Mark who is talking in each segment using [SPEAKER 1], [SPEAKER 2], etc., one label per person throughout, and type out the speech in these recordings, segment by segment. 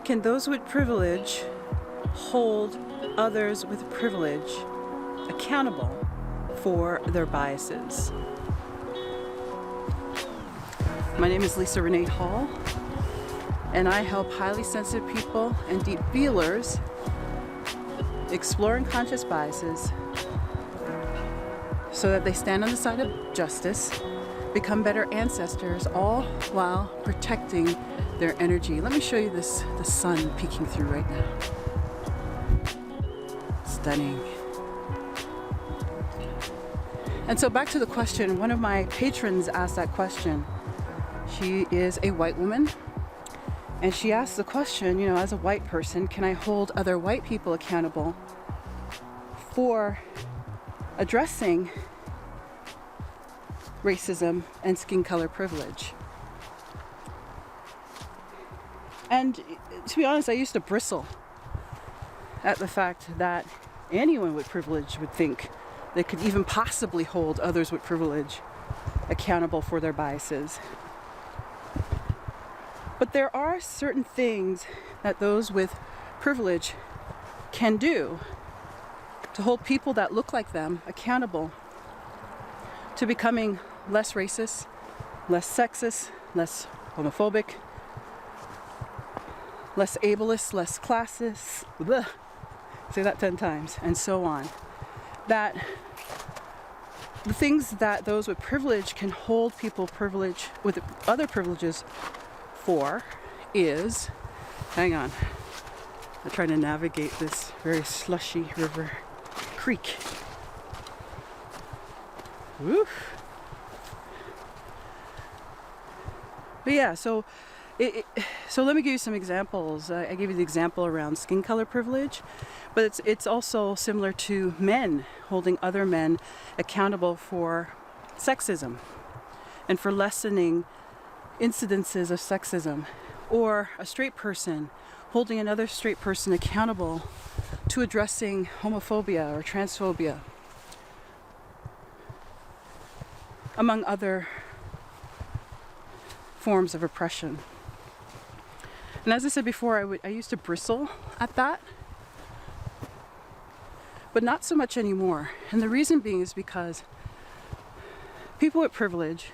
[SPEAKER 1] Can those with privilege hold others with privilege accountable for their biases? My name is Leesa Renee Hall, and I help highly sensitive people and deep feelers explore unconscious biases so that they stand on the side of justice, become better ancestors, all while protecting their energy. Let me show you the sun peeking through right now. Stunning. And so back to the question, one of my patrons asked that question. She is a white woman, and she asked the question, you know, as a white person, can I hold other white people accountable for addressing racism and skin color privilege? And to be honest, I used to bristle at the fact that anyone with privilege would think they could even possibly hold others with privilege accountable for their biases. But there are certain things that those with privilege can do to hold people that look like them accountable to becoming less racist, less sexist, less homophobic, less ableist, less classist, bleh, say that 10 times, and so on. That the things that those with privilege can hold people privilege with other privileges for is, hang on, I'm trying to navigate this very slushy river creek. Woo. But yeah, so let me give you some examples. I gave you the example around skin color privilege, but it's also similar to men holding other men accountable for sexism and for lessening incidences of sexism, or a straight person holding another straight person accountable to addressing homophobia or transphobia, among other forms of oppression. And as I said before, I used to bristle at that, but not so much anymore. And the reason being is because people with privilege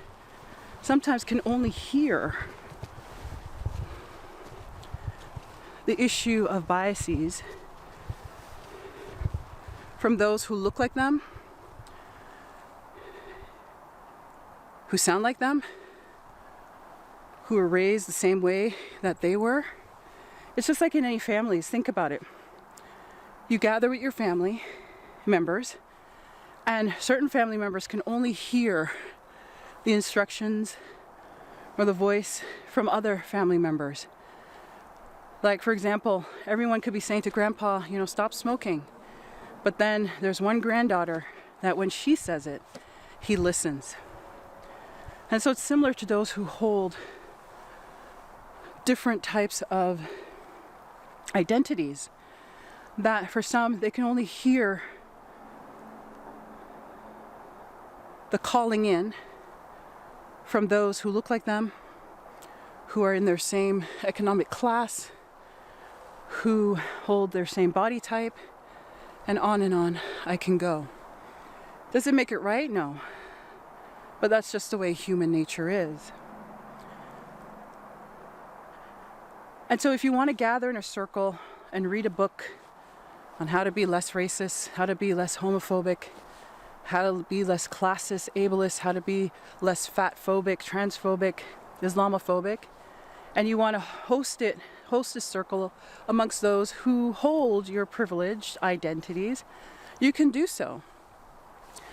[SPEAKER 1] sometimes can only hear the issue of biases from those who look like them, who sound like them, who were raised the same way that they were. It's just like in any families. Think about it. You gather with your family members, and certain family members can only hear the instructions or the voice from other family members. Like, for example, everyone could be saying to grandpa, you know, stop smoking. But then there's one granddaughter that when she says it, he listens. And so it's similar to those who hold different types of identities, that for some, they can only hear the calling in from those who look like them, who are in their same economic class, who hold their same body type, and on I can go. Does it make it right? No. But that's just the way human nature is. And so if you want to gather in a circle and read a book on how to be less racist, how to be less homophobic, how to be less classist, ableist, how to be less fat-phobic, transphobic, Islamophobic, and you want to host a circle amongst those who hold your privileged identities, you can do so.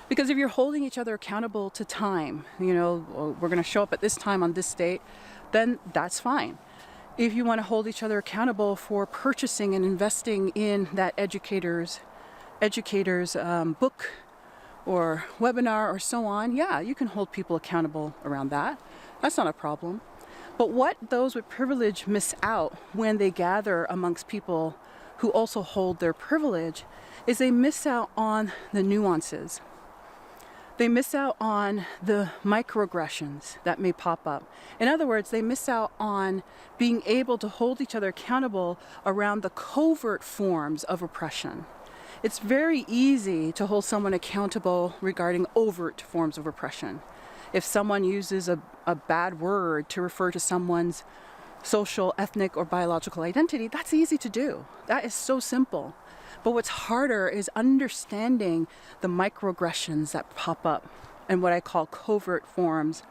[SPEAKER 1] Because if you're holding each other accountable to time, you know, we're going to show up at this time on this date, then that's fine. If you want to hold each other accountable for purchasing and investing in that educator's book or webinar or so on, yeah, you can hold people accountable around that. That's not a problem. But what those with privilege miss out when they gather amongst people who also hold their privilege is they miss out on the nuances. They miss out on the microaggressions that may pop up. In other words, they miss out on being able to hold each other accountable around the covert forms of oppression. It's very easy to hold someone accountable regarding overt forms of oppression. If someone uses a bad word to refer to someone's social, ethnic, or biological identity, that's easy to do. That is so simple. But what's harder is understanding the microaggressions that pop up and what I call covert forms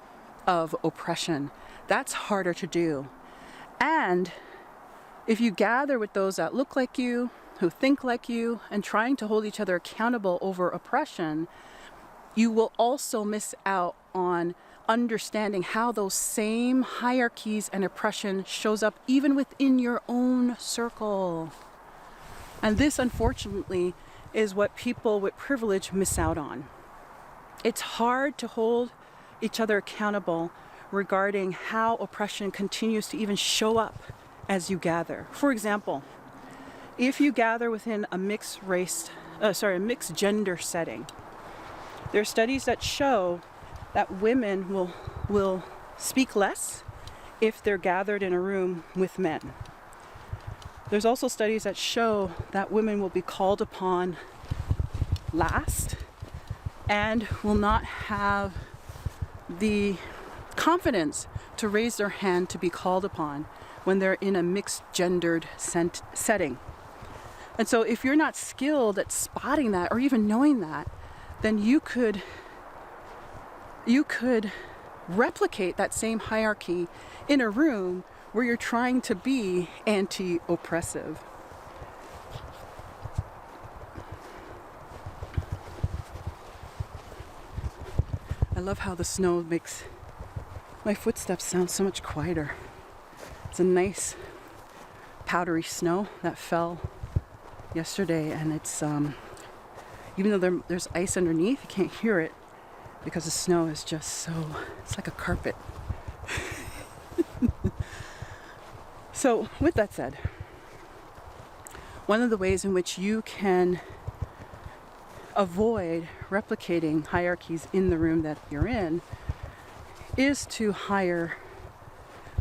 [SPEAKER 1] of oppression. That's harder to do. And if you gather with those that look like you, who think like you, and trying to hold each other accountable over oppression, you will also miss out on understanding how those same hierarchies and oppression shows up even within your own circle. And this, unfortunately, is what people with privilege miss out on. It's hard to hold each other accountable regarding how oppression continues to even show up as you gather. For example, if you gather within a mixed gender setting, there are studies that show that women will speak less if they're gathered in a room with men. There's also studies that show that women will be called upon last and will not have the confidence to raise their hand to be called upon when they're in a mixed gendered setting. And so if you're not skilled at spotting that or even knowing that, then you could replicate that same hierarchy in a room where you're trying to be anti-oppressive. I love how the snow makes my footsteps sound so much quieter. It's a nice powdery snow that fell yesterday, and it's even though there's ice underneath, you can't hear it because the snow is just so, it's like a carpet. So with that said, one of the ways in which you can avoid replicating hierarchies in the room that you're in is to hire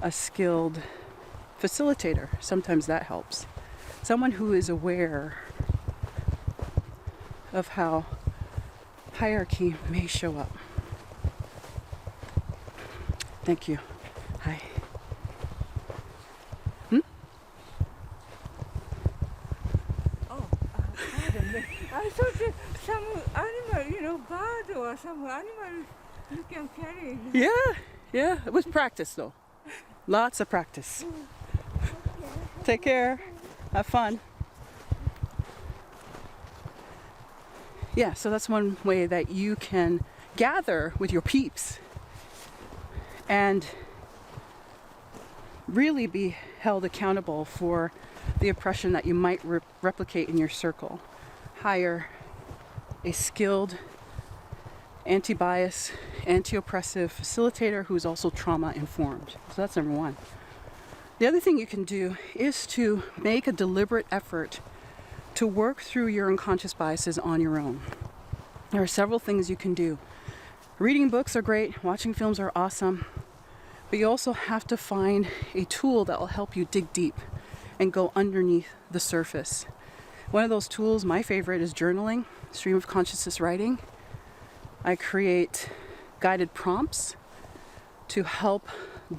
[SPEAKER 1] a skilled facilitator. Sometimes that helps. Someone who is aware of how hierarchy may show up. Thank you. Hi.
[SPEAKER 2] I thought some animal, bird or some animal you can carry.
[SPEAKER 1] Yeah. It was practice though. Lots of practice. Take care. Have fun. Yeah, so that's one way that you can gather with your peeps and really be held accountable for the oppression that you might replicate in your circle. Hire a skilled anti-bias, anti-oppressive facilitator who's also trauma-informed. So that's number one. The other thing you can do is to make a deliberate effort to work through your unconscious biases on your own. There are several things you can do. Reading books are great, watching films are awesome, but you also have to find a tool that will help you dig deep and go underneath the surface. One of those tools, my favorite, is journaling, stream of consciousness writing. I create guided prompts to help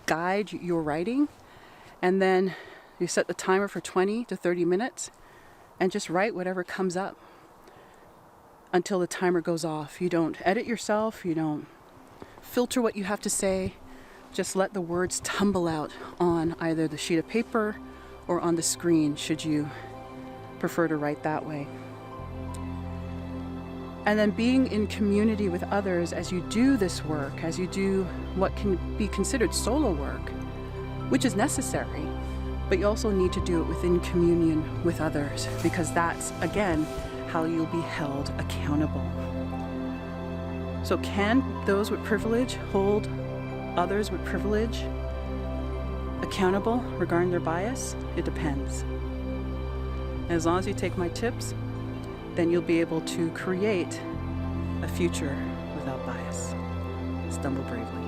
[SPEAKER 1] guide your writing, and then you set the timer for 20 to 30 minutes and just write whatever comes up until the timer goes off. You don't edit yourself, you don't filter what you have to say, just let the words tumble out on either the sheet of paper or on the screen, should you prefer to write that way. And then being in community with others as you do this work, as you do what can be considered solo work, which is necessary, but you also need to do it within communion with others, because that's, again, how you'll be held accountable. So can those with privilege hold others with privilege accountable regarding their bias? It depends. As long as you take my tips, then you'll be able to create a future without Yes. Stumble bravely.